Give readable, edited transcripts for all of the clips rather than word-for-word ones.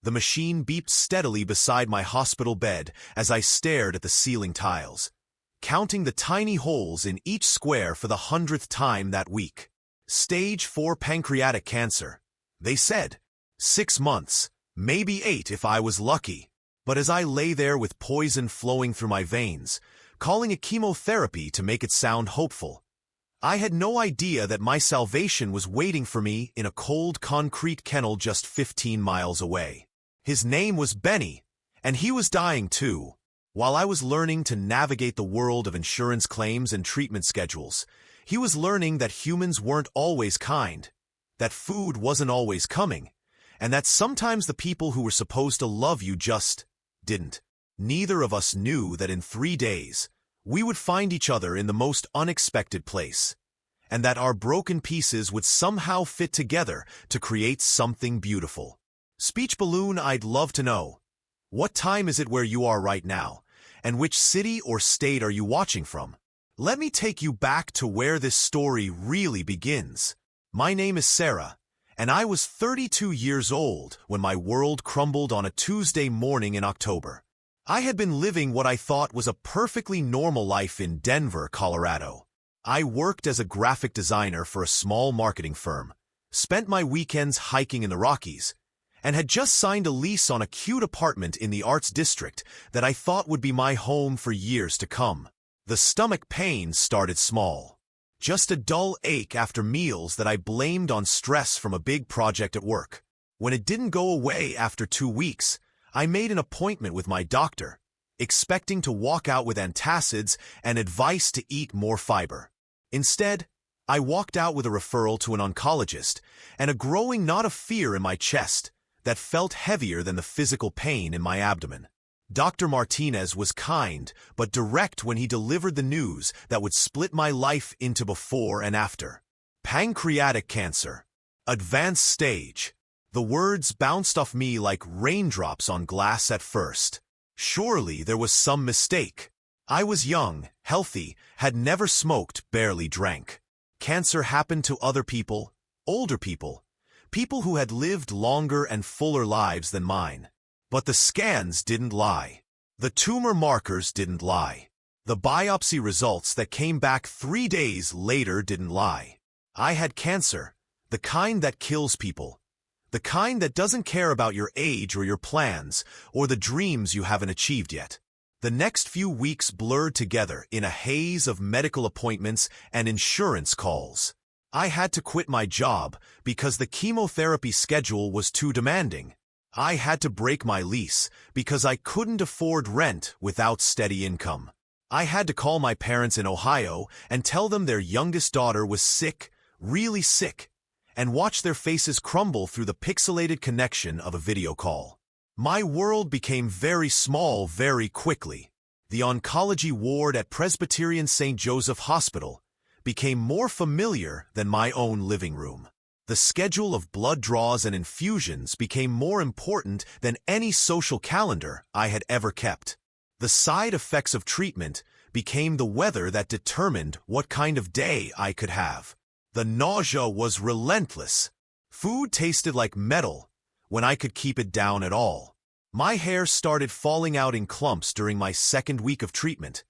The machine beeped steadily beside my hospital bed as I stared at the ceiling tiles, counting the tiny holes in each square for the 100th time that week. Stage 4 pancreatic cancer. They said 6 months, maybe 8 if I was lucky. But as I lay there with poison flowing through my veins, calling it chemotherapy to make it sound hopeful, I had no idea that my salvation was waiting for me in a cold concrete kennel just 15 miles away. His name was Benny, and he was dying too. While I was learning to navigate the world of insurance claims and treatment schedules, he was learning that humans weren't always kind, that food wasn't always coming, and that sometimes the people who were supposed to love you just didn't. Neither of us knew that in 3 days, we would find each other in the most unexpected place, and that our broken pieces would somehow fit together to create something beautiful. Speech balloon, I'd love to know. What time is it where you are right now, and which city or state are you watching from? Let me take you back to where this story really begins. My name is Sarah, and I was 32 years old when my world crumbled on a Tuesday morning in October. I had been living what I thought was a perfectly normal life in Denver, Colorado. I worked as a graphic designer for a small marketing firm, spent my weekends hiking in the Rockies, and had just signed a lease on a cute apartment in the Arts District that I thought would be my home for years to come. The stomach pain started small. Just a dull ache after meals that I blamed on stress from a big project at work. When it didn't go away after 2 weeks, I made an appointment with my doctor, expecting to walk out with antacids and advice to eat more fiber. Instead, I walked out with a referral to an oncologist and a growing knot of fear in my chest that felt heavier than the physical pain in my abdomen. Dr. Martinez was kind but direct when he delivered the news that would split my life into before and after. Pancreatic cancer. Advanced stage. The words bounced off me like raindrops on glass at first. Surely there was some mistake. I was young, healthy, had never smoked, barely drank. Cancer happened to other people, older people, people who had lived longer and fuller lives than mine. But the scans didn't lie. The tumor markers didn't lie. The biopsy results that came back 3 days later didn't lie. I had cancer, the kind that kills people, the kind that doesn't care about your age or your plans or the dreams you haven't achieved yet. The next few weeks blurred together in a haze of medical appointments and insurance calls. I had to quit my job because the chemotherapy schedule was too demanding. I had to break my lease because I couldn't afford rent without steady income. I had to call my parents in Ohio and tell them their youngest daughter was sick, really sick, and watch their faces crumble through the pixelated connection of a video call. My world became very small very quickly. The oncology ward at Presbyterian St. Joseph Hospital became more familiar than my own living room. The schedule of blood draws and infusions became more important than any social calendar I had ever kept. The side effects of treatment became the weather that determined what kind of day I could have. The nausea was relentless. Food tasted like metal when I could keep it down at all. My hair started falling out in clumps during my 2nd week of treatment,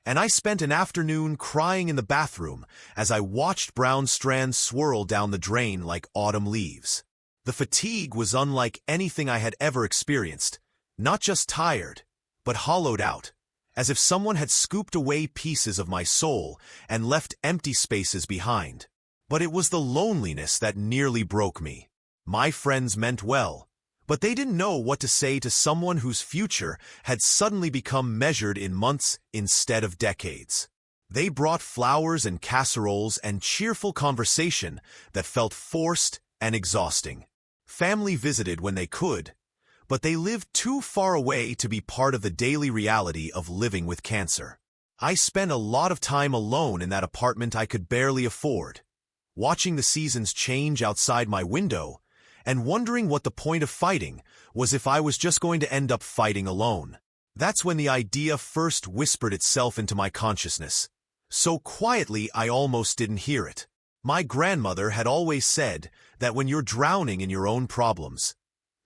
and I spent an afternoon crying in the bathroom as I watched brown strands swirl down the drain like autumn leaves. The fatigue was unlike anything I had ever experienced, not just tired, but hollowed out, as if someone had scooped away pieces of my soul and left empty spaces behind. But it was the loneliness that nearly broke me. My friends meant well, but they didn't know what to say to someone whose future had suddenly become measured in months instead of decades. They brought flowers and casseroles and cheerful conversation that felt forced and exhausting. Family visited when they could, but they lived too far away to be part of the daily reality of living with cancer. I spent a lot of time alone in that apartment I could barely afford, watching the seasons change outside my window and wondering what the point of fighting was if I was just going to end up fighting alone. That's when the idea first whispered itself into my consciousness, so quietly I almost didn't hear it. My grandmother had always said that when you're drowning in your own problems,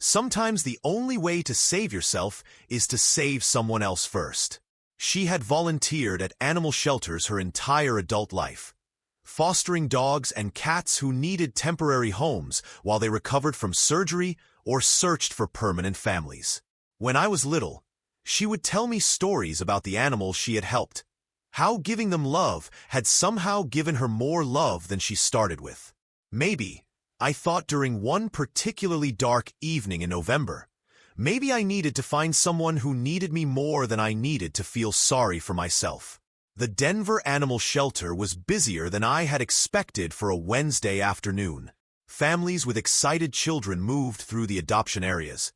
Sometimes the only way to save yourself is to save someone else first. She had volunteered at animal shelters her entire adult life, fostering dogs and cats who needed temporary homes while they recovered from surgery or searched for permanent families. When I was little, she would tell me stories about the animals she had helped, how giving them love had somehow given her more love than she started with. Maybe, I thought during one particularly dark evening in November, maybe I needed to find someone who needed me more than I needed to feel sorry for myself. The Denver Animal Shelter was busier than I had expected for a Wednesday afternoon. Families with excited children moved through the adoption areas,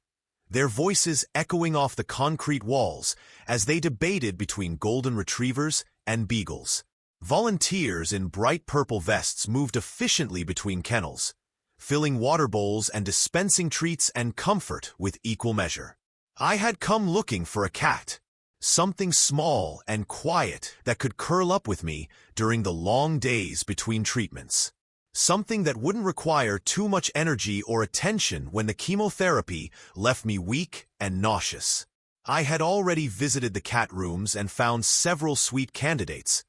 their voices echoing off the concrete walls as they debated between golden retrievers and beagles. Volunteers in bright purple vests moved efficiently between kennels, filling water bowls and dispensing treats and comfort with equal measure. I had come looking for a cat, something small and quiet that could curl up with me during the long days between treatments. Something that wouldn't require too much energy or attention when the chemotherapy left me weak and nauseous. I had already visited the cat rooms and found several sweet candidates,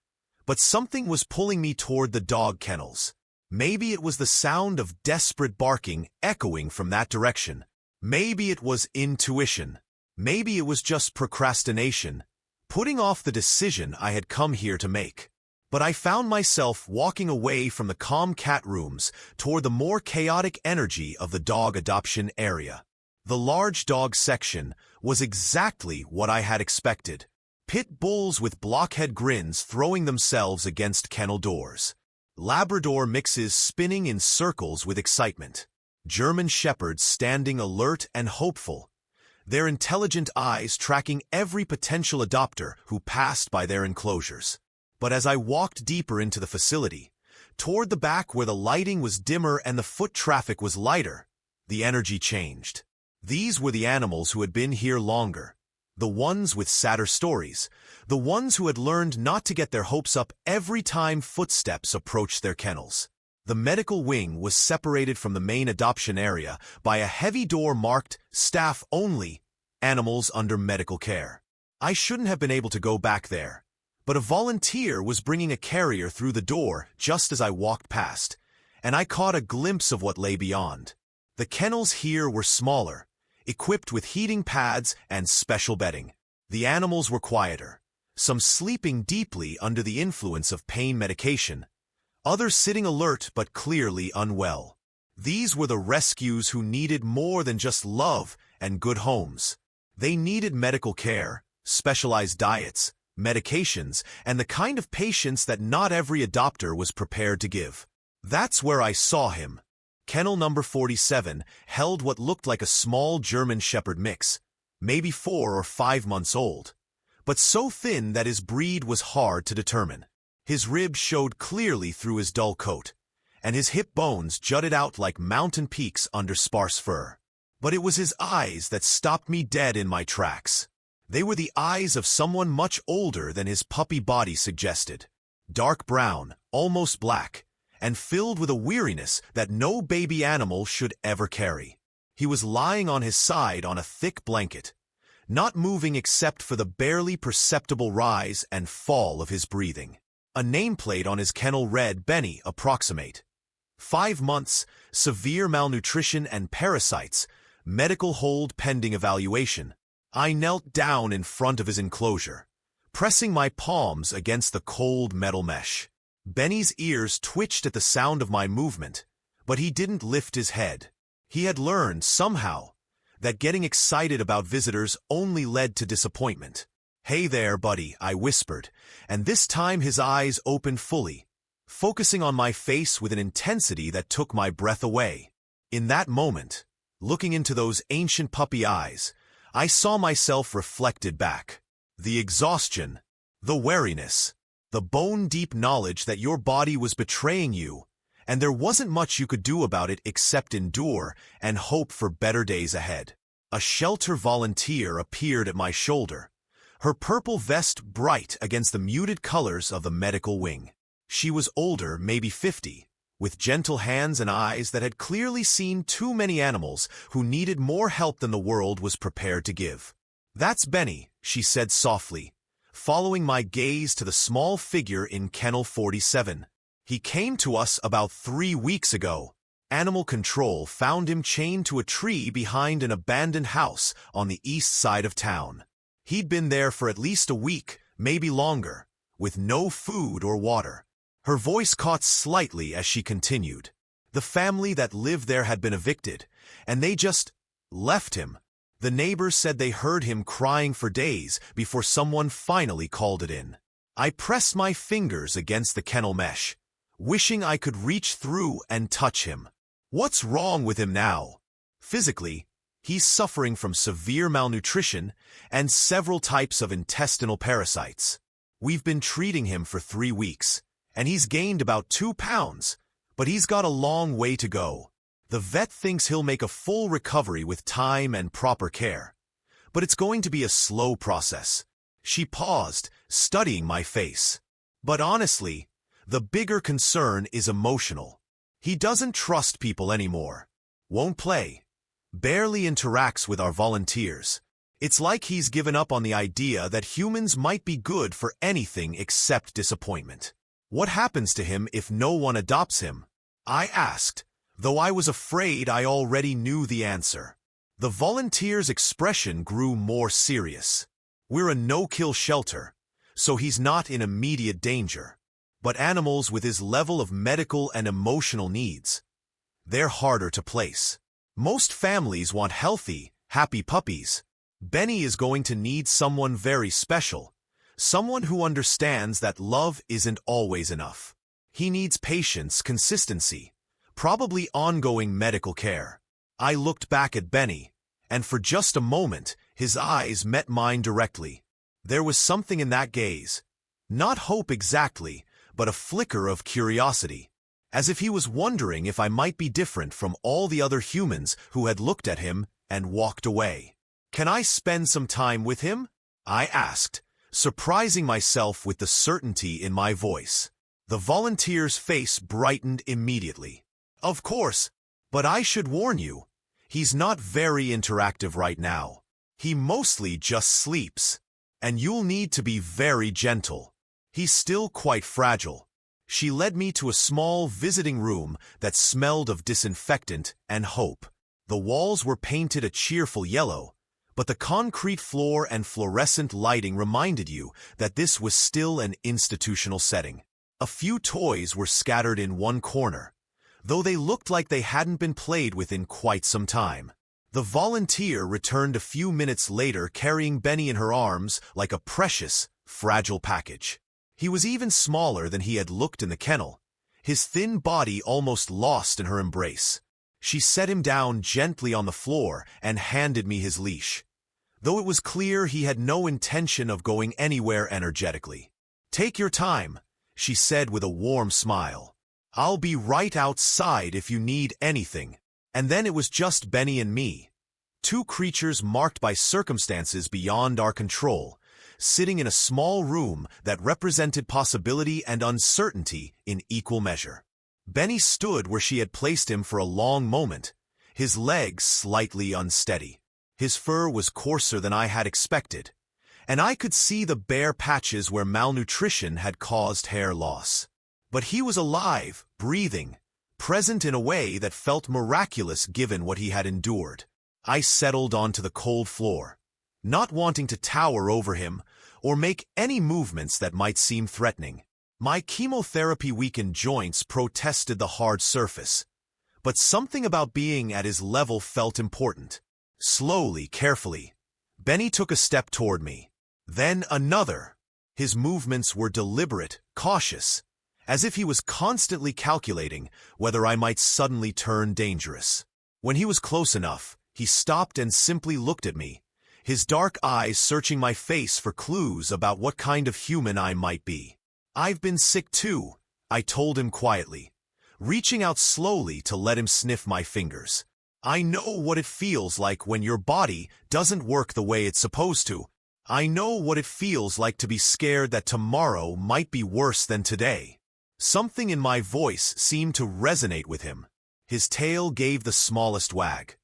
but something was pulling me toward the dog kennels. Maybe it was the sound of desperate barking echoing from that direction. Maybe it was intuition. Maybe it was just procrastination, putting off the decision I had come here to make. But I found myself walking away from the calm cat rooms toward the more chaotic energy of the dog adoption area. The large dog section was exactly what I had expected. Pit bulls with blockhead grins throwing themselves against kennel doors. Labrador mixes spinning in circles with excitement. German shepherds standing alert and hopeful, their intelligent eyes tracking every potential adopter who passed by their enclosures. But as I walked deeper into the facility, toward the back where the lighting was dimmer and the foot traffic was lighter, the energy changed. These were the animals who had been here longer, the ones with sadder stories, the ones who had learned not to get their hopes up every time footsteps approached their kennels. The medical wing was separated from the main adoption area by a heavy door marked "Staff Only, Animals Under Medical Care." I shouldn't have been able to go back there, but a volunteer was bringing a carrier through the door just as I walked past, and I caught a glimpse of what lay beyond. The kennels here were smaller, equipped with heating pads and special bedding. The animals were quieter, some sleeping deeply under the influence of pain medication, others sitting alert but clearly unwell. These were the rescues who needed more than just love and good homes. They needed medical care, specialized diets, medications, and the kind of patience that not every adopter was prepared to give. That's where I saw him. Kennel number 47 held what looked like a small German Shepherd mix, maybe 4 or 5 months old, but so thin that his breed was hard to determine. His ribs showed clearly through his dull coat, and his hip bones jutted out like mountain peaks under sparse fur. But it was his eyes that stopped me dead in my tracks. They were the eyes of someone much older than his puppy body suggested. Dark brown, almost black, and filled with a weariness that no baby animal should ever carry. He was lying on his side on a thick blanket, not moving except for the barely perceptible rise and fall of his breathing. A nameplate on his kennel read Benny, approximate. 5 months, severe malnutrition and parasites, medical hold pending evaluation. I knelt down in front of his enclosure, pressing my palms against the cold metal mesh. Benny's ears twitched at the sound of my movement, but he didn't lift his head. He had learned, somehow, that getting excited about visitors only led to disappointment. "Hey there, buddy," I whispered, and this time his eyes opened fully, focusing on my face with an intensity that took my breath away. In that moment, looking into those ancient puppy eyes, I saw myself reflected back. The exhaustion, the weariness, the bone-deep knowledge that your body was betraying you, and there wasn't much you could do about it except endure and hope for better days ahead. A shelter volunteer appeared at my shoulder, her purple vest bright against the muted colors of the medical wing. She was older, maybe 50, with gentle hands and eyes that had clearly seen too many animals who needed more help than the world was prepared to give. "That's Benny," she said softly, following my gaze to the small figure in Kennel 47. "He came to us about 3 weeks ago. Animal control found him chained to a tree behind an abandoned house on the east side of town. He'd been there for at least a week, maybe longer, with no food or water." Her voice caught slightly as she continued. "The family that lived there had been evicted, and they just left him. The neighbors said they heard him crying for days before someone finally called it in." I pressed my fingers against the kennel mesh, wishing I could reach through and touch him. "What's wrong with him now?" "Physically, he's suffering from severe malnutrition and several types of intestinal parasites. We've been treating him for 3 weeks, and he's gained about 2 pounds, but he's got a long way to go. The vet thinks he'll make a full recovery with time and proper care, but it's going to be a slow process." She paused, studying my face. "But honestly, the bigger concern is emotional. He doesn't trust people anymore, won't play, barely interacts with our volunteers. It's like he's given up on the idea that humans might be good for anything except disappointment." "What happens to him if no one adopts him?" I asked, though I was afraid I already knew the answer. The volunteer's expression grew more serious. "We're a no-kill shelter, so he's not in immediate danger. But animals with his level of medical and emotional needs, they're harder to place. Most families want healthy, happy puppies. Benny is going to need someone very special, someone who understands that love isn't always enough. He needs patience, consistency, probably ongoing medical care." I looked back at Benny, and for just a moment, his eyes met mine directly. There was something in that gaze, not hope exactly, but a flicker of curiosity, as if he was wondering if I might be different from all the other humans who had looked at him and walked away. "Can I spend some time with him?" I asked, surprising myself with the certainty in my voice. The volunteer's face brightened immediately. "Of course, but I should warn you, he's not very interactive right now. He mostly just sleeps, and you'll need to be very gentle. He's still quite fragile." She led me to a small visiting room that smelled of disinfectant and hope. The walls were painted a cheerful yellow, but the concrete floor and fluorescent lighting reminded you that this was still an institutional setting. A few toys were scattered in one corner, though they looked like they hadn't been played with in quite some time. The volunteer returned a few minutes later carrying Benny in her arms like a precious, fragile package. He was even smaller than he had looked in the kennel, his thin body almost lost in her embrace. She set him down gently on the floor and handed me his leash, though it was clear he had no intention of going anywhere energetically. "Take your time," she said with a warm smile. "I'll be right outside if you need anything." And then it was just Benny and me, 2 creatures marked by circumstances beyond our control, sitting in a small room that represented possibility and uncertainty in equal measure. Benny stood where she had placed him for a long moment, his legs slightly unsteady. His fur was coarser than I had expected, and I could see the bare patches where malnutrition had caused hair loss. But he was alive, breathing, present in a way that felt miraculous given what he had endured. I settled onto the cold floor, not wanting to tower over him or make any movements that might seem threatening. My chemotherapy-weakened joints protested the hard surface, but something about being at his level felt important. Slowly, carefully, Benny took a step toward me, then another. His movements were deliberate, cautious, as if he was constantly calculating whether I might suddenly turn dangerous. When he was close enough, he stopped and simply looked at me, his dark eyes searching my face for clues about what kind of human I might be. "I've been sick too," I told him quietly, reaching out slowly to let him sniff my fingers. "I know what it feels like when your body doesn't work the way it's supposed to. I know what it feels like to be scared that tomorrow might be worse than today." Something in my voice seemed to resonate with him. His tail gave the smallest wag.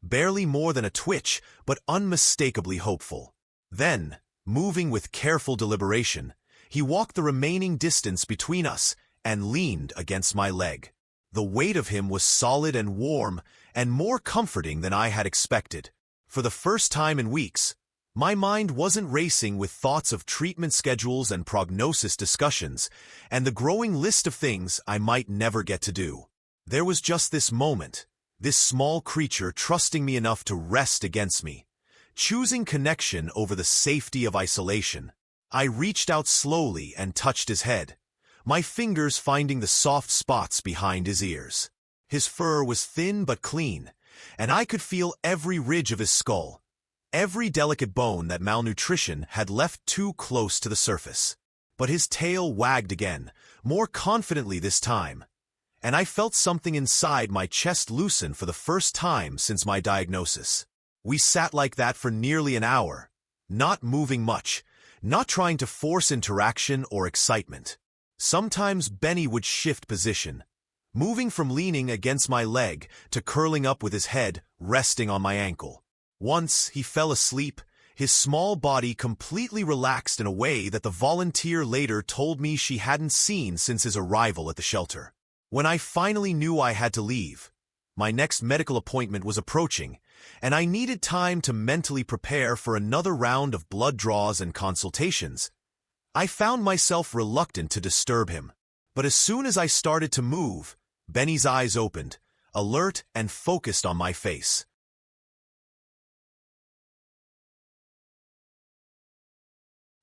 Barely more than a twitch, but unmistakably hopeful. Then, moving with careful deliberation, he walked the remaining distance between us and leaned against my leg. The weight of him was solid and warm, and more comforting than I had expected. For the first time in weeks, my mind wasn't racing with thoughts of treatment schedules and prognosis discussions, and the growing list of things I might never get to do. There was just this moment, this small creature trusting me enough to rest against me, choosing connection over the safety of isolation. I reached out slowly and touched his head, my fingers finding the soft spots behind his ears. His fur was thin but clean, and I could feel every ridge of his skull, every delicate bone that malnutrition had left too close to the surface. But his tail wagged again, more confidently this time, and I felt something inside my chest loosen for the first time since my diagnosis. We sat like that for nearly an hour, not moving much, not trying to force interaction or excitement. Sometimes Benny would shift position, moving from leaning against my leg to curling up with his head resting on my ankle. Once he fell asleep, his small body completely relaxed in a way that the volunteer later told me she hadn't seen since his arrival at the shelter. When I finally knew I had to leave, my next medical appointment was approaching, and I needed time to mentally prepare for another round of blood draws and consultations. I found myself reluctant to disturb him, but as soon as I started to move, Benny's eyes opened, alert and focused on my face.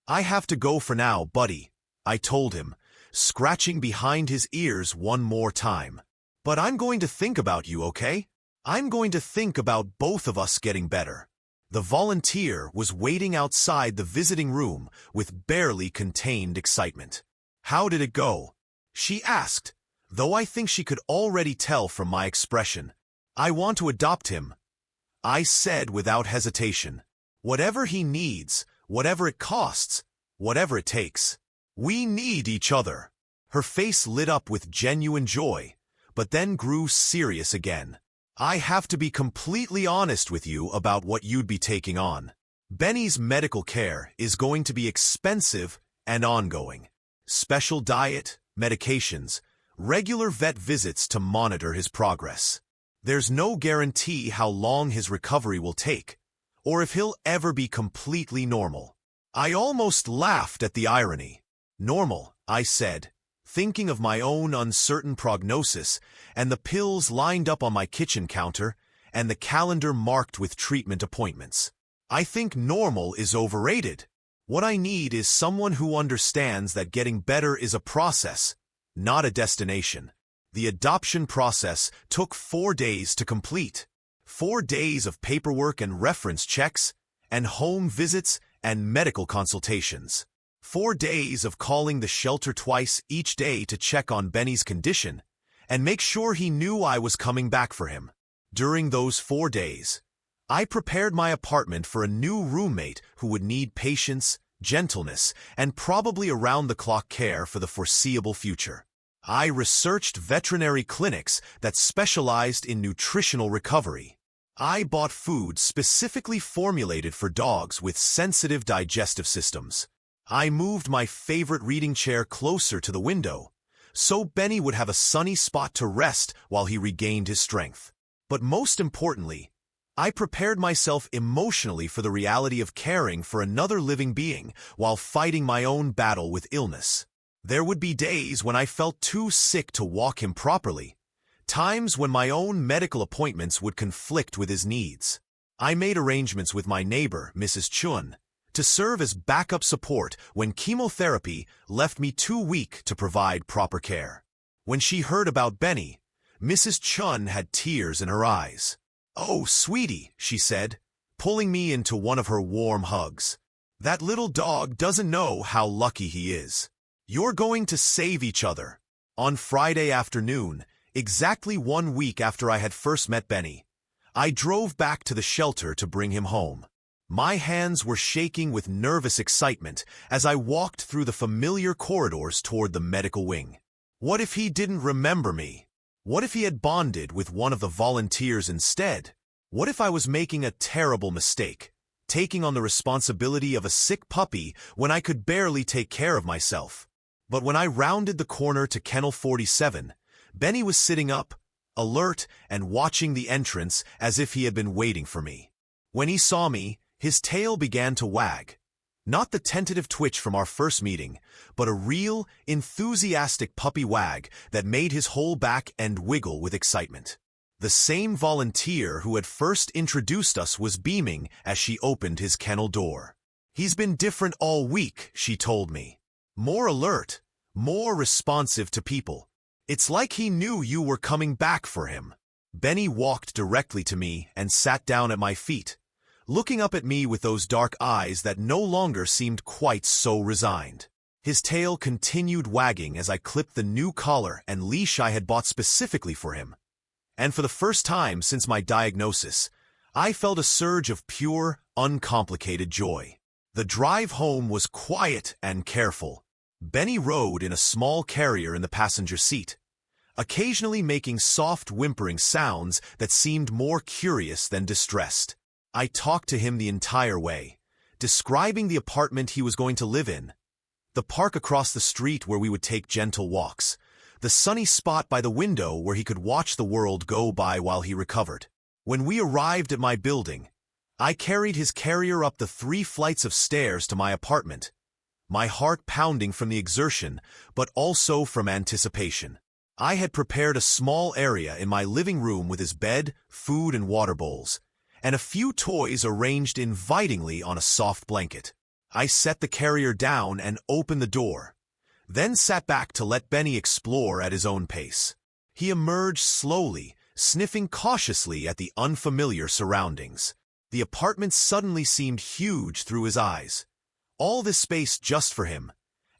"I have to go for now, buddy," I told him, scratching behind his ears one more time. "But I'm going to think about you, okay? I'm going to think about both of us getting better." The volunteer was waiting outside the visiting room with barely contained excitement. "How did it go?" she asked, though I think she could already tell from my expression. "I want to adopt him," I said without hesitation. "Whatever he needs, whatever it costs, whatever it takes. We need each other." Her face lit up with genuine joy, but then grew serious again. "I have to be completely honest with you about what you'd be taking on. Benny's medical care is going to be expensive and ongoing. Special diet, medications, regular vet visits to monitor his progress. There's no guarantee how long his recovery will take, or if he'll ever be completely normal." I almost laughed at the irony. "Normal," I said, thinking of my own uncertain prognosis and the pills lined up on my kitchen counter and the calendar marked with treatment appointments. "I think normal is overrated. What I need is someone who understands that getting better is a process, not a destination." The adoption process took 4 days to complete. 4 days of paperwork and reference checks, and home visits and medical consultations. 4 days of calling the shelter twice each day to check on Benny's condition and make sure he knew I was coming back for him. During those 4 days, I prepared my apartment for a new roommate who would need patience, gentleness, and probably around-the-clock care for the foreseeable future. I researched veterinary clinics that specialized in nutritional recovery. I bought food specifically formulated for dogs with sensitive digestive systems. I moved my favorite reading chair closer to the window, so Benny would have a sunny spot to rest while he regained his strength. But most importantly, I prepared myself emotionally for the reality of caring for another living being while fighting my own battle with illness. There would be days when I felt too sick to walk him properly, times when my own medical appointments would conflict with his needs. I made arrangements with my neighbor, Mrs. Chun, to serve as backup support when chemotherapy left me too weak to provide proper care. When she heard about Benny, Mrs. Chun had tears in her eyes. "Oh, sweetie," she said, pulling me into one of her warm hugs. "That little dog doesn't know how lucky he is. You're going to save each other." On Friday afternoon, exactly 1 week after I had first met Benny, I drove back to the shelter to bring him home. My hands were shaking with nervous excitement as I walked through the familiar corridors toward the medical wing. What if he didn't remember me? What if he had bonded with one of the volunteers instead? What if I was making a terrible mistake, taking on the responsibility of a sick puppy when I could barely take care of myself? But when I rounded the corner to Kennel 47, Benny was sitting up, alert and watching the entrance as if he had been waiting for me. When he saw me, his tail began to wag. Not the tentative twitch from our first meeting, but a real, enthusiastic puppy wag that made his whole back end wiggle with excitement. The same volunteer who had first introduced us was beaming as she opened his kennel door. "He's been different all week," she told me. "More alert, more responsive to people. It's like he knew you were coming back for him." Benny walked directly to me and sat down at my feet, looking up at me with those dark eyes that no longer seemed quite so resigned. His tail continued wagging as I clipped the new collar and leash I had bought specifically for him. And for the first time since my diagnosis, I felt a surge of pure, uncomplicated joy. The drive home was quiet and careful. Benny rode in a small carrier in the passenger seat, occasionally making soft whimpering sounds that seemed more curious than distressed. I talked to him the entire way, describing the apartment he was going to live in, the park across the street where we would take gentle walks, the sunny spot by the window where he could watch the world go by while he recovered. When we arrived at my building, I carried his carrier up the 3 flights of stairs to my apartment, my heart pounding from the exertion, but also from anticipation. I had prepared a small area in my living room with his bed, food and water bowls, and a few toys arranged invitingly on a soft blanket. I set the carrier down and opened the door, then sat back to let Benny explore at his own pace. He emerged slowly, sniffing cautiously at the unfamiliar surroundings. The apartment suddenly seemed huge through his eyes. All this space just for him,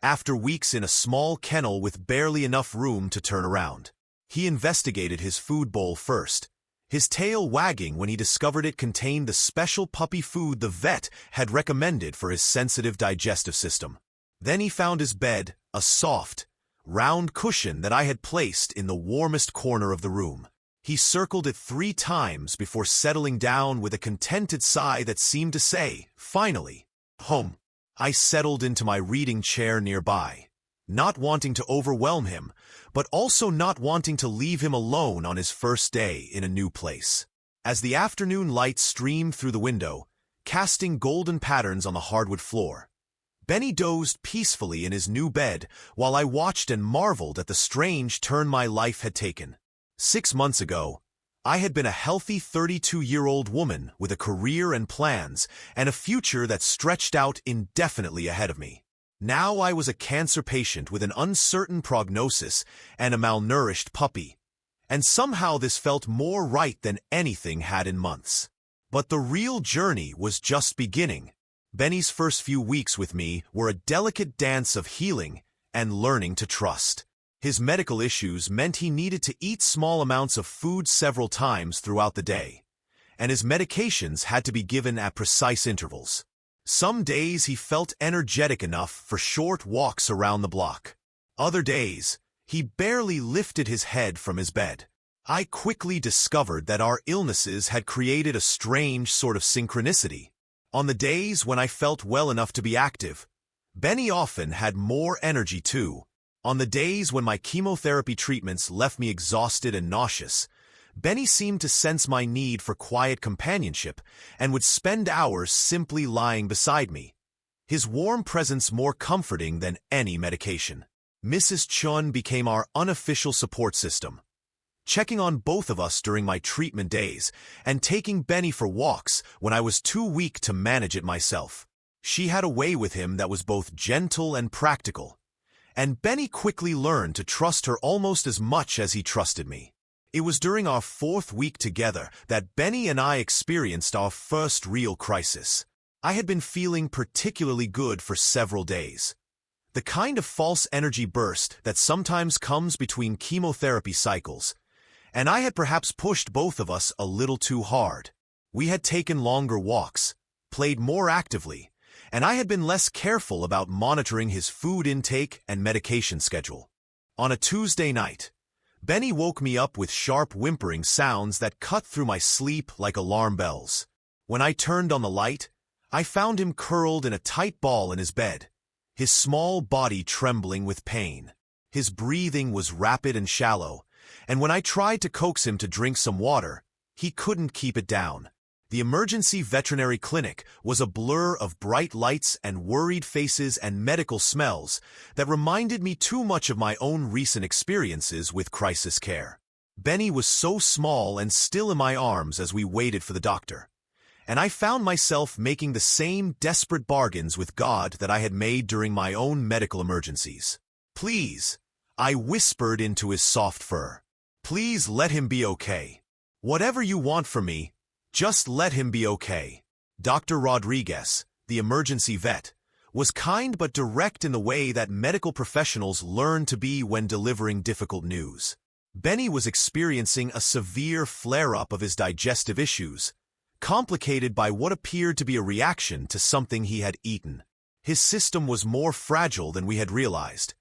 after weeks in a small kennel with barely enough room to turn around. He investigated his food bowl first, his tail wagging when he discovered it contained the special puppy food the vet had recommended for his sensitive digestive system. Then he found his bed, a soft, round cushion that I had placed in the warmest corner of the room. He circled it 3 times before settling down with a contented sigh that seemed to say, "Finally, home." I settled into my reading chair nearby, not wanting to overwhelm him, but also not wanting to leave him alone on his first day in a new place. As the afternoon light streamed through the window, casting golden patterns on the hardwood floor, Benny dozed peacefully in his new bed while I watched and marveled at the strange turn my life had taken. 6 months ago, I had been a healthy 32-year-old woman with a career and plans and a future that stretched out indefinitely ahead of me. Now I was a cancer patient with an uncertain prognosis and a malnourished puppy, and somehow this felt more right than anything had in months. But the real journey was just beginning. Benny's first few weeks with me were a delicate dance of healing and learning to trust. His medical issues meant he needed to eat small amounts of food several times throughout the day, and his medications had to be given at precise intervals. Some days he felt energetic enough for short walks around the block. Other days, he barely lifted his head from his bed. I quickly discovered that our illnesses had created a strange sort of synchronicity. On the days when I felt well enough to be active, Benny often had more energy too. On the days when my chemotherapy treatments left me exhausted and nauseous, Benny seemed to sense my need for quiet companionship and would spend hours simply lying beside me, his warm presence more comforting than any medication. Mrs. Chun became our unofficial support system, checking on both of us during my treatment days and taking Benny for walks when I was too weak to manage it myself. She had a way with him that was both gentle and practical, and Benny quickly learned to trust her almost as much as he trusted me. It was during our 4th week together that Benny and I experienced our first real crisis. I had been feeling particularly good for several days. The kind of false energy burst that sometimes comes between chemotherapy cycles, and I had perhaps pushed both of us a little too hard. We had taken longer walks, played more actively, and I had been less careful about monitoring his food intake and medication schedule. On a Tuesday night, Benny woke me up with sharp whimpering sounds that cut through my sleep like alarm bells. When I turned on the light, I found him curled in a tight ball in his bed, his small body trembling with pain. His breathing was rapid and shallow, and when I tried to coax him to drink some water, he couldn't keep it down. The emergency veterinary clinic was a blur of bright lights and worried faces and medical smells that reminded me too much of my own recent experiences with crisis care. Benny was so small and still in my arms as we waited for the doctor, and I found myself making the same desperate bargains with God that I had made during my own medical emergencies. "Please," I whispered into his soft fur. "Please let him be okay. Whatever you want from me, just let him be okay." Dr. Rodriguez, the emergency vet, was kind but direct in the way that medical professionals learn to be when delivering difficult news. Benny was experiencing a severe flare-up of his digestive issues, complicated by what appeared to be a reaction to something he had eaten. His system was more fragile than we had realized,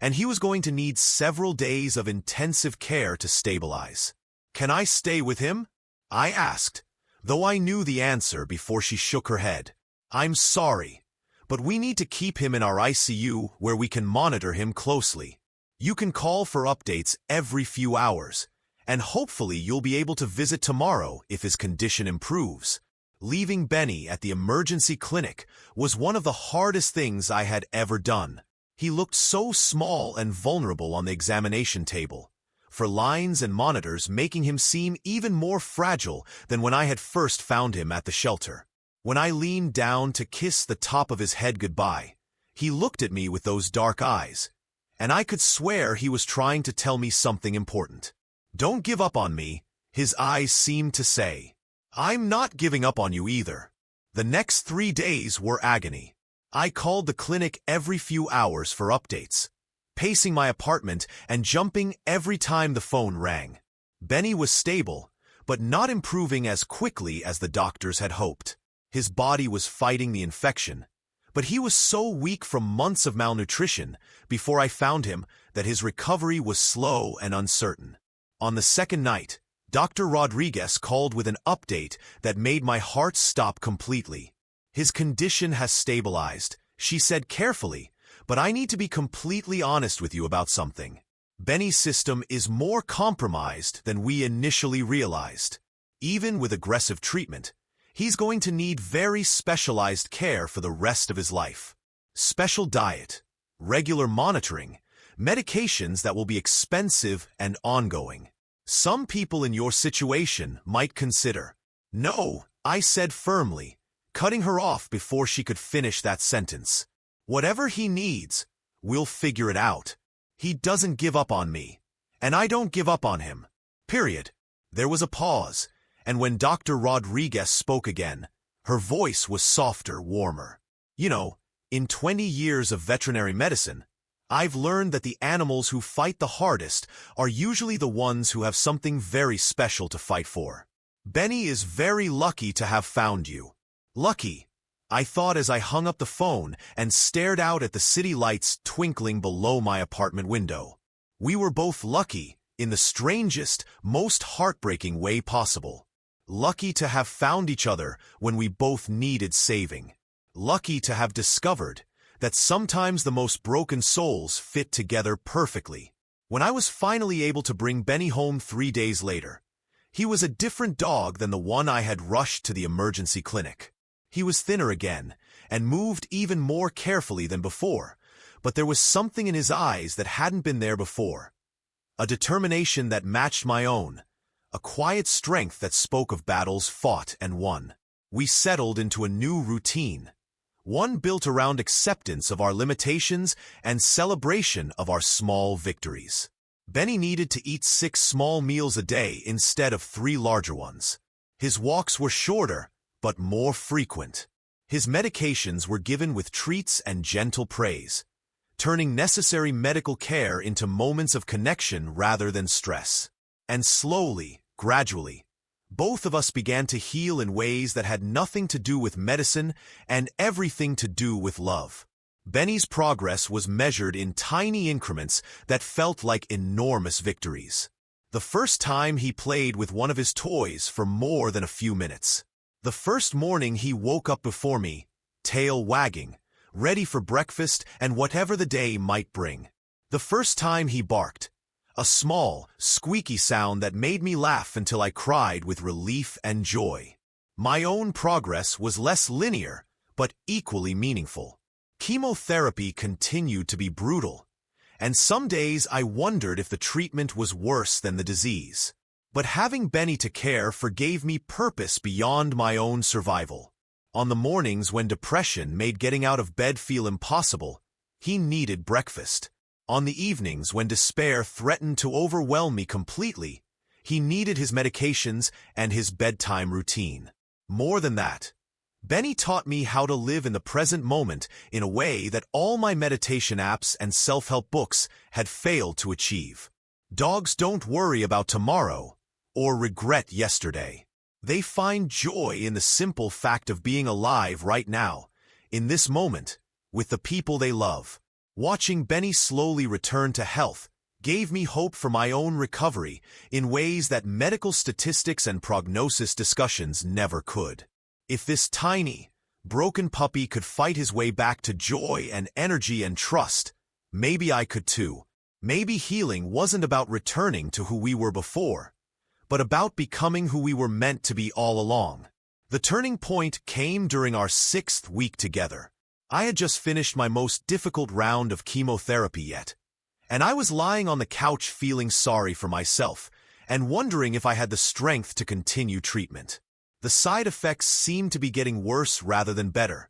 and he was going to need several days of intensive care to stabilize. "Can I stay with him?" I asked, though I knew the answer before she shook her head. "I'm sorry, but we need to keep him in our ICU where we can monitor him closely. You can call for updates every few hours, and hopefully you'll be able to visit tomorrow if his condition improves." Leaving Benny at the emergency clinic was one of the hardest things I had ever done. He looked so small and vulnerable on the examination table, for lines and monitors making him seem even more fragile than when I had first found him at the shelter. When I leaned down to kiss the top of his head goodbye, he looked at me with those dark eyes, and I could swear he was trying to tell me something important. "Don't give up on me," his eyes seemed to say. "I'm not giving up on you either." The next 3 days were agony. I called the clinic every few hours for updates, pacing my apartment and jumping every time the phone rang. Benny was stable, but not improving as quickly as the doctors had hoped. His body was fighting the infection, but he was so weak from months of malnutrition before I found him that his recovery was slow and uncertain. On the second night, Dr. Rodriguez called with an update that made my heart stop completely. "His condition has stabilized," she said carefully, "but I need to be completely honest with you about something. Benny's system is more compromised than we initially realized. Even with aggressive treatment, he's going to need very specialized care for the rest of his life. Special diet, regular monitoring, medications that will be expensive and ongoing. Some people in your situation might consider." "No," I said firmly, cutting her off before she could finish that sentence. "Whatever he needs, we'll figure it out. He doesn't give up on me, and I don't give up on him. Period." There was a pause, and when Dr. Rodriguez spoke again, her voice was softer, warmer. "You know, in 20 years of veterinary medicine, I've learned that the animals who fight the hardest are usually the ones who have something very special to fight for. Benny is very lucky to have found you." "Lucky," I thought as I hung up the phone and stared out at the city lights twinkling below my apartment window. We were both lucky in the strangest, most heartbreaking way possible. Lucky to have found each other when we both needed saving. Lucky to have discovered that sometimes the most broken souls fit together perfectly. When I was finally able to bring Benny home 3 days later, he was a different dog than the one I had rushed to the emergency clinic. He was thinner again, and moved even more carefully than before, but there was something in his eyes that hadn't been there before. A determination that matched my own, a quiet strength that spoke of battles fought and won. We settled into a new routine, one built around acceptance of our limitations and celebration of our small victories. Benny needed to eat 6 small meals a day instead of 3 larger ones. His walks were shorter, but more frequent. His medications were given with treats and gentle praise, turning necessary medical care into moments of connection rather than stress. And slowly, gradually, both of us began to heal in ways that had nothing to do with medicine and everything to do with love. Benny's progress was measured in tiny increments that felt like enormous victories. The first time he played with one of his toys for more than a few minutes. The first morning he woke up before me, tail wagging, ready for breakfast and whatever the day might bring. The first time he barked, a small, squeaky sound that made me laugh until I cried with relief and joy. My own progress was less linear, but equally meaningful. Chemotherapy continued to be brutal, and some days I wondered if the treatment was worse than the disease. But having Benny to care forgave me purpose beyond my own survival. On the mornings when depression made getting out of bed feel impossible, he needed breakfast. On the evenings when despair threatened to overwhelm me completely, he needed his medications and his bedtime routine. More than that, Benny taught me how to live in the present moment in a way that all my meditation apps and self-help books had failed to achieve. Dogs don't worry about tomorrow or regret yesterday. They find joy in the simple fact of being alive right now, in this moment, with the people they love. Watching Benny slowly return to health gave me hope for my own recovery in ways that medical statistics and prognosis discussions never could. If this tiny, broken puppy could fight his way back to joy and energy and trust, maybe I could too. Maybe healing wasn't about returning to who we were before, but about becoming who we were meant to be all along. The turning point came during our 6th week together. I had just finished my most difficult round of chemotherapy yet, and I was lying on the couch feeling sorry for myself and wondering if I had the strength to continue treatment. The side effects seemed to be getting worse rather than better,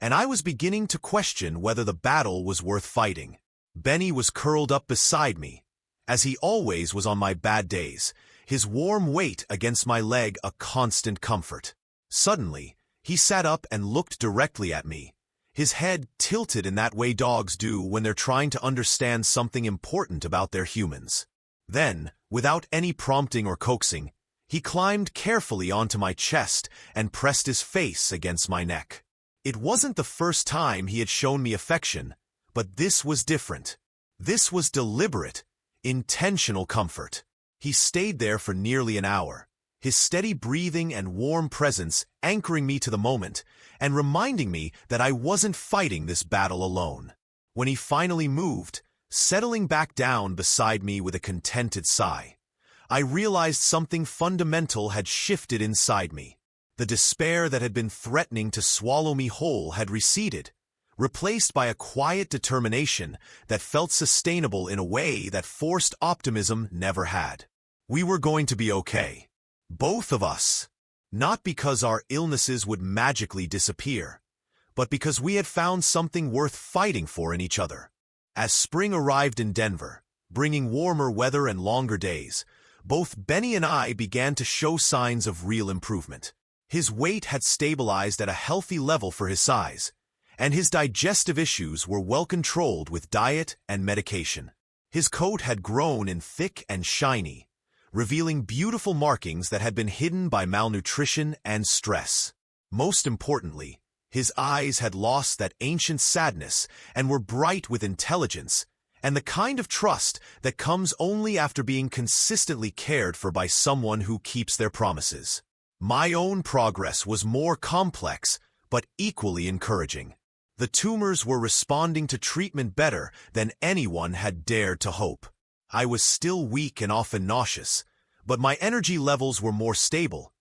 and I was beginning to question whether the battle was worth fighting. Benny was curled up beside me, as he always was on my bad days, his warm weight against my leg a constant comfort. Suddenly, he sat up and looked directly at me, his head tilted in that way dogs do when they're trying to understand something important about their humans. Then, without any prompting or coaxing, he climbed carefully onto my chest and pressed his face against my neck. It wasn't the first time he had shown me affection, but this was different. This was deliberate, intentional comfort. He stayed there for nearly an hour, his steady breathing and warm presence anchoring me to the moment and reminding me that I wasn't fighting this battle alone. When he finally moved, settling back down beside me with a contented sigh, I realized something fundamental had shifted inside me. The despair that had been threatening to swallow me whole had receded, replaced by a quiet determination that felt sustainable in a way that forced optimism never had. We were going to be okay. Both of us. Not because our illnesses would magically disappear, but because we had found something worth fighting for in each other. As spring arrived in Denver, bringing warmer weather and longer days, both Benny and I began to show signs of real improvement. His weight had stabilized at a healthy level for his size, and his digestive issues were well controlled with diet and medication. His coat had grown in thick and shiny, revealing beautiful markings that had been hidden by malnutrition and stress. Most importantly, his eyes had lost that ancient sadness and were bright with intelligence and the kind of trust that comes only after being consistently cared for by someone who keeps their promises. My own progress was more complex, but equally encouraging. The tumors were responding to treatment better than anyone had dared to hope. I was still weak and often nauseous, but my energy levels were more stable,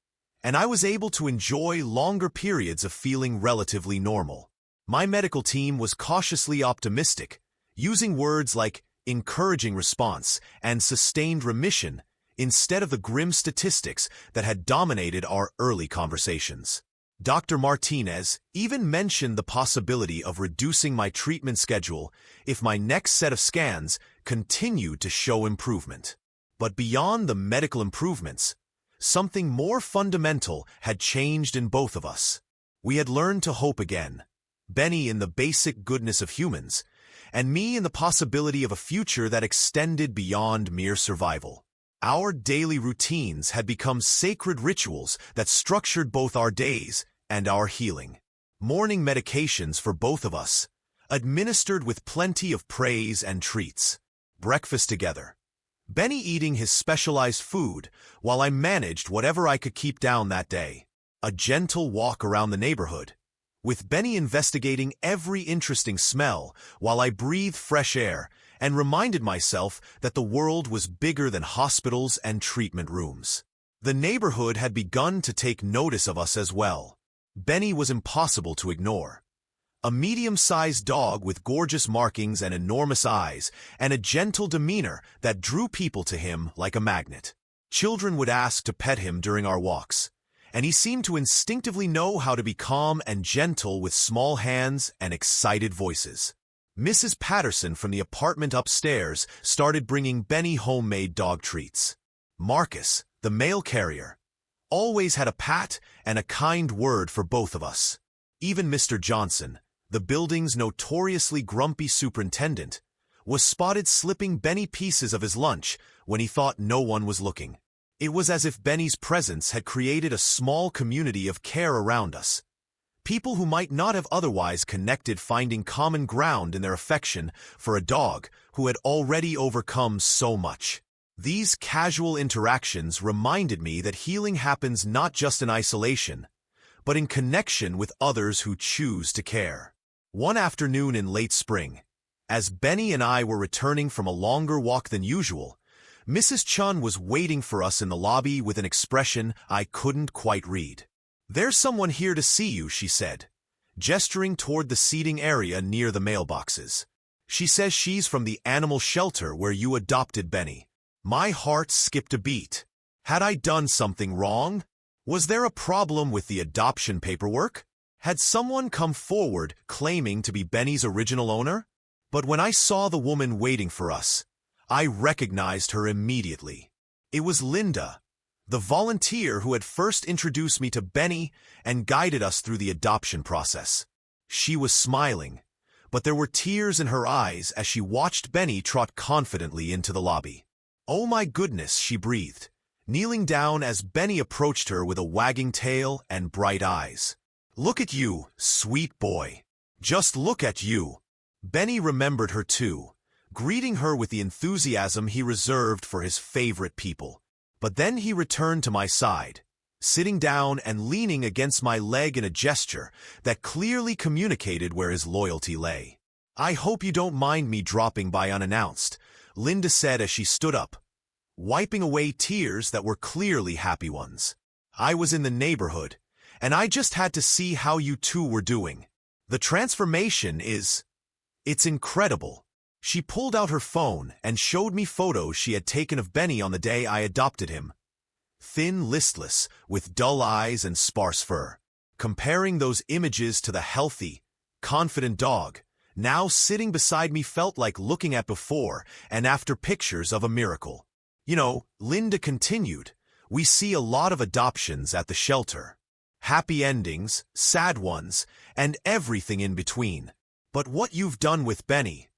and I was able to enjoy longer periods of feeling relatively normal. My medical team was cautiously optimistic, using words like encouraging response and sustained remission instead of the grim statistics that had dominated our early conversations. Dr. Martinez even mentioned the possibility of reducing my treatment schedule if my next set of scans continued to show improvement. But beyond the medical improvements, something more fundamental had changed in both of us. We had learned to hope again, Benny in the basic goodness of humans, and me in the possibility of a future that extended beyond mere survival. Our daily routines had become sacred rituals that structured both our days and our healing. Morning medications for both of us, administered with plenty of praise and treats. Breakfast together. Benny eating his specialized food while I managed whatever I could keep down that day. A gentle walk around the neighborhood, with Benny investigating every interesting smell while I breathed fresh air and reminded myself that the world was bigger than hospitals and treatment rooms. The neighborhood had begun to take notice of us as well. Benny was impossible to ignore. A medium-sized dog with gorgeous markings and enormous eyes, and a gentle demeanor that drew people to him like a magnet. Children would ask to pet him during our walks, and he seemed to instinctively know how to be calm and gentle with small hands and excited voices. Mrs. Patterson from the apartment upstairs started bringing Benny homemade dog treats. Marcus, the mail carrier, always had a pat and a kind word for both of us. Even Mr. Johnson, the building's notoriously grumpy superintendent, was spotted slipping Benny pieces of his lunch when he thought no one was looking. It was as if Benny's presence had created a small community of care around us. People who might not have otherwise connected, finding common ground in their affection for a dog who had already overcome so much. These casual interactions reminded me that healing happens not just in isolation, but in connection with others who choose to care. One afternoon in late spring, as Benny and I were returning from a longer walk than usual, Mrs. Chun was waiting for us in the lobby with an expression I couldn't quite read. "There's someone here to see you," she said, gesturing toward the seating area near the mailboxes. "She says she's from the animal shelter where you adopted Benny." My heart skipped a beat. Had I done something wrong? Was there a problem with the adoption paperwork? Had someone come forward claiming to be Benny's original owner? But when I saw the woman waiting for us, I recognized her immediately. It was Linda, the volunteer who had first introduced me to Benny and guided us through the adoption process. She was smiling, but there were tears in her eyes as she watched Benny trot confidently into the lobby. "Oh my goodness," she breathed, kneeling down as Benny approached her with a wagging tail and bright eyes. "Look at you, sweet boy. Just look at you." Benny remembered her too, greeting her with the enthusiasm he reserved for his favorite people. But then he returned to my side, sitting down and leaning against my leg in a gesture that clearly communicated where his loyalty lay. "I hope you don't mind me dropping by unannounced," Linda said as she stood up, wiping away tears that were clearly happy ones. "I was in the neighborhood, and I just had to see how you two were doing. The transformation it's incredible." She pulled out her phone and showed me photos she had taken of Benny on the day I adopted him. Thin, listless, with dull eyes and sparse fur. Comparing those images to the healthy, confident dog, now sitting beside me, felt like looking at before and after pictures of a miracle. "You know," Linda continued, "we see a lot of adoptions at the shelter. Happy endings, sad ones, and everything in between. But what you've done with Benny,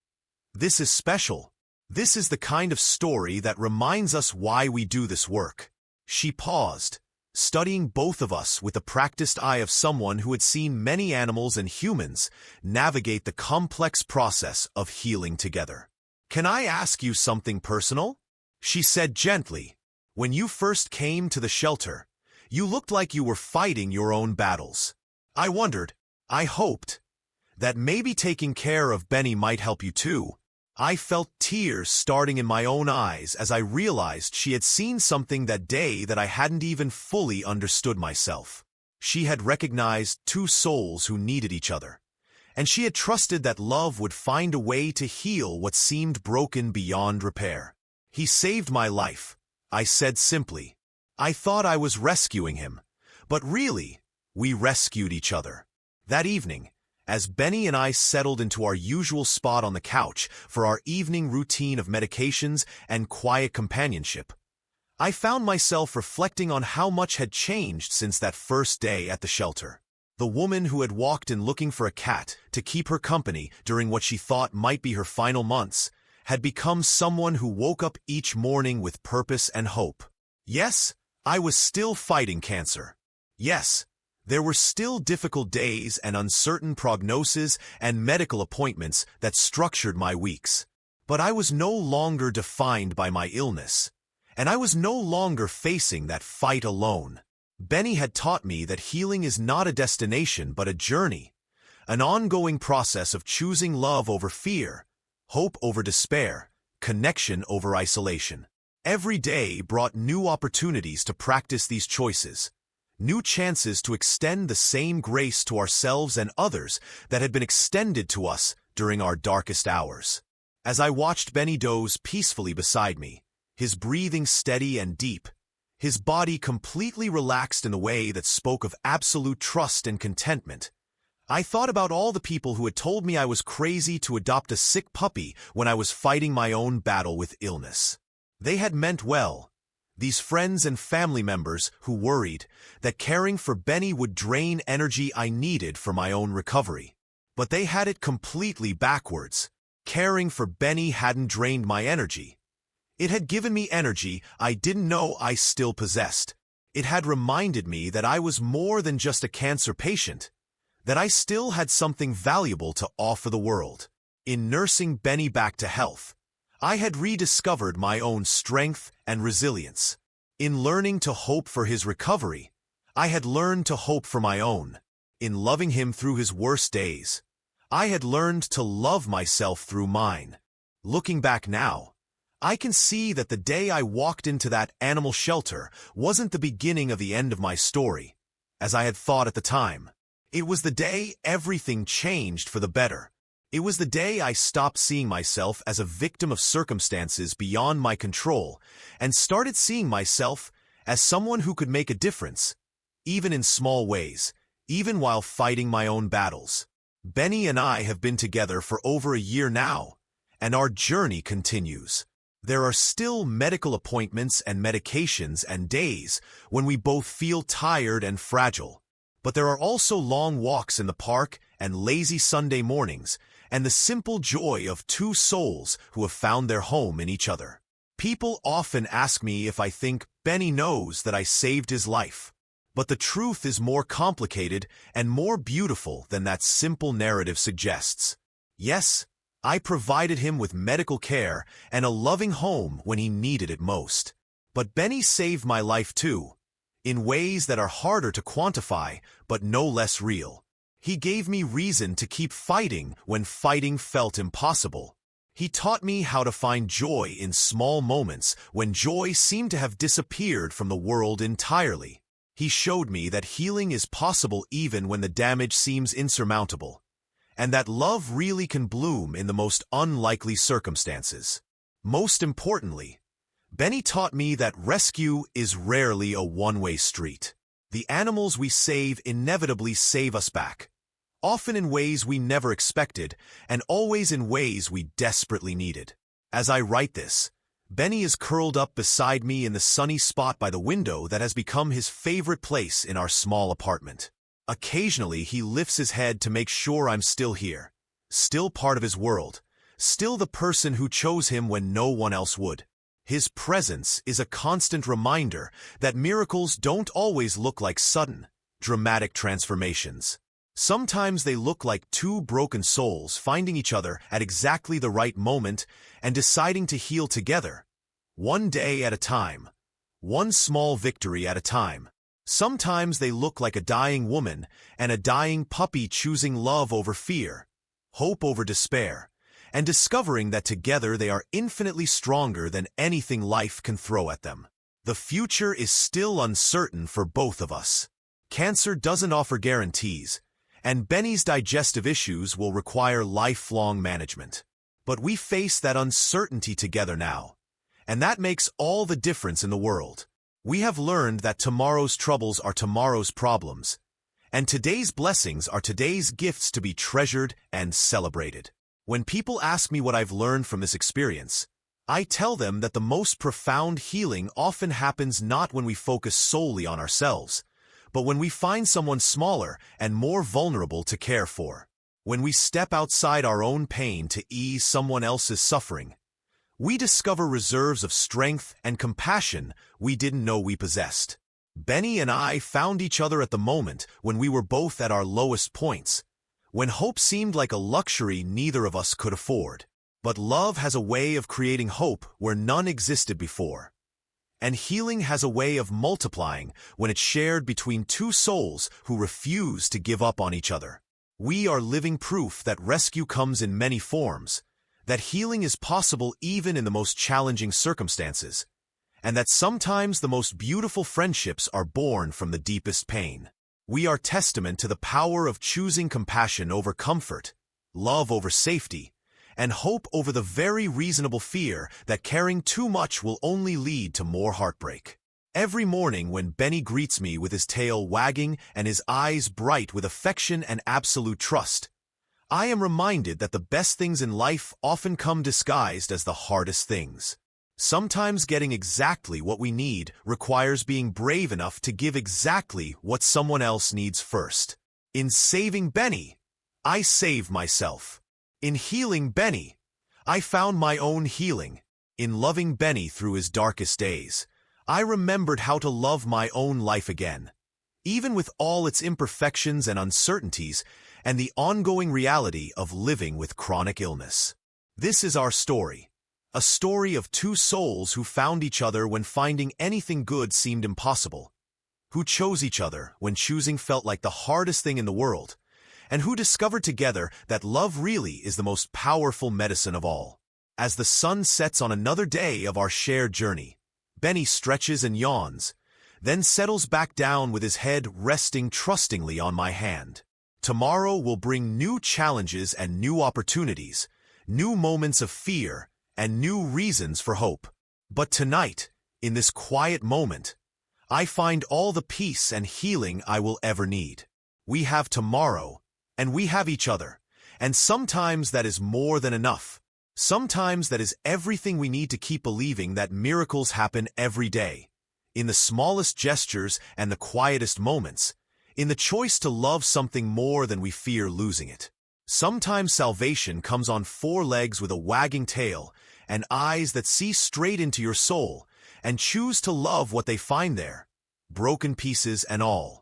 this is special. This is the kind of story that reminds us why we do this work." She paused, studying both of us with the practiced eye of someone who had seen many animals and humans navigate the complex process of healing together. "Can I ask you something personal?" she said gently. "When you first came to the shelter, you looked like you were fighting your own battles. I wondered, I hoped, that maybe taking care of Benny might help you too." I felt tears starting in my own eyes as I realized she had seen something that day that I hadn't even fully understood myself. She had recognized two souls who needed each other, and she had trusted that love would find a way to heal what seemed broken beyond repair. "He saved my life," I said simply. "I thought I was rescuing him, but really, we rescued each other." That evening, as Benny and I settled into our usual spot on the couch for our evening routine of medications and quiet companionship, I found myself reflecting on how much had changed since that first day at the shelter. The woman who had walked in looking for a cat to keep her company during what she thought might be her final months had become someone who woke up each morning with purpose and hope. Yes, I was still fighting cancer. Yes, There were still difficult days and uncertain prognoses and medical appointments that structured my weeks. But I was no longer defined by my illness, and I was no longer facing that fight alone. Benny had taught me that healing is not a destination but a journey, an ongoing process of choosing love over fear, hope over despair, connection over isolation. Every day brought new opportunities to practice these choices, new chances to extend the same grace to ourselves and others that had been extended to us during our darkest hours. As I watched Benny doze peacefully beside me, his breathing steady and deep, his body completely relaxed in the way that spoke of absolute trust and contentment, I thought about all the people who had told me I was crazy to adopt a sick puppy when I was fighting my own battle with illness. They had meant well, these friends and family members who worried that caring for Benny would drain energy I needed for my own recovery. But they had it completely backwards. Caring for Benny hadn't drained my energy. It had given me energy I didn't know I still possessed. It had reminded me that I was more than just a cancer patient, that I still had something valuable to offer the world. In nursing Benny back to health, I had rediscovered my own strength and resilience. In learning to hope for his recovery, I had learned to hope for my own. In loving him through his worst days, I had learned to love myself through mine. Looking back now, I can see that the day I walked into that animal shelter wasn't the beginning of the end of my story, as I had thought at the time. It was the day everything changed for the better. It was the day I stopped seeing myself as a victim of circumstances beyond my control and started seeing myself as someone who could make a difference, even in small ways, even while fighting my own battles. Benny and I have been together for over a year now, and our journey continues. There are still medical appointments and medications and days when we both feel tired and fragile. But there are also long walks in the park and lazy Sunday mornings and the simple joy of two souls who have found their home in each other. People often ask me if I think Benny knows that I saved his life. But the truth is more complicated and more beautiful than that simple narrative suggests. Yes, I provided him with medical care and a loving home when he needed it most. But Benny saved my life too, in ways that are harder to quantify but no less real. He gave me reason to keep fighting when fighting felt impossible. He taught me how to find joy in small moments when joy seemed to have disappeared from the world entirely. He showed me that healing is possible even when the damage seems insurmountable, and that love really can bloom in the most unlikely circumstances. Most importantly, Benny taught me that rescue is rarely a one-way street. The animals we save inevitably save us back, often in ways we never expected, and always in ways we desperately needed. As I write this, Benny is curled up beside me in the sunny spot by the window that has become his favorite place in our small apartment. Occasionally, he lifts his head to make sure I'm still here, still part of his world, still the person who chose him when no one else would. His presence is a constant reminder that miracles don't always look like sudden, dramatic transformations. Sometimes they look like two broken souls finding each other at exactly the right moment and deciding to heal together, one day at a time, one small victory at a time. Sometimes they look like a dying woman and a dying puppy choosing love over fear, hope over despair, and discovering that together they are infinitely stronger than anything life can throw at them. The future is still uncertain for both of us. Cancer doesn't offer guarantees, and Benny's digestive issues will require lifelong management. But we face that uncertainty together now, and that makes all the difference in the world. We have learned that tomorrow's troubles are tomorrow's problems, and today's blessings are today's gifts to be treasured and celebrated. When people ask me what I've learned from this experience, I tell them that the most profound healing often happens not when we focus solely on ourselves, but when we find someone smaller and more vulnerable to care for. When we step outside our own pain to ease someone else's suffering, we discover reserves of strength and compassion we didn't know we possessed. Benny and I found each other at the moment when we were both at our lowest points, when hope seemed like a luxury neither of us could afford. But love has a way of creating hope where none existed before. And healing has a way of multiplying when it's shared between two souls who refuse to give up on each other. We are living proof that rescue comes in many forms, that healing is possible even in the most challenging circumstances, and that sometimes the most beautiful friendships are born from the deepest pain. We are testament to the power of choosing compassion over comfort, love over safety, and hope over the very reasonable fear that caring too much will only lead to more heartbreak. Every morning when Benny greets me with his tail wagging and his eyes bright with affection and absolute trust, I am reminded that the best things in life often come disguised as the hardest things. Sometimes getting exactly what we need requires being brave enough to give exactly what someone else needs first. In saving Benny, I saved myself. In healing Benny, I found my own healing. In loving Benny through his darkest days, I remembered how to love my own life again, even with all its imperfections and uncertainties and the ongoing reality of living with chronic illness. This is our story, a story of two souls who found each other when finding anything good seemed impossible, who chose each other when choosing felt like the hardest thing in the world, and who discovered together that love really is the most powerful medicine of all. As the sun sets on another day of our shared journey, Benny stretches and yawns, then settles back down with his head resting trustingly on my hand. Tomorrow will bring new challenges and new opportunities, new moments of fear, and new reasons for hope. But tonight, in this quiet moment, I find all the peace and healing I will ever need. We have tomorrow, and we have each other, and sometimes that is more than enough. Sometimes that is everything we need to keep believing that miracles happen every day, in the smallest gestures and the quietest moments, in the choice to love something more than we fear losing it. Sometimes salvation comes on four legs with a wagging tail and eyes that see straight into your soul and choose to love what they find there, broken pieces and all.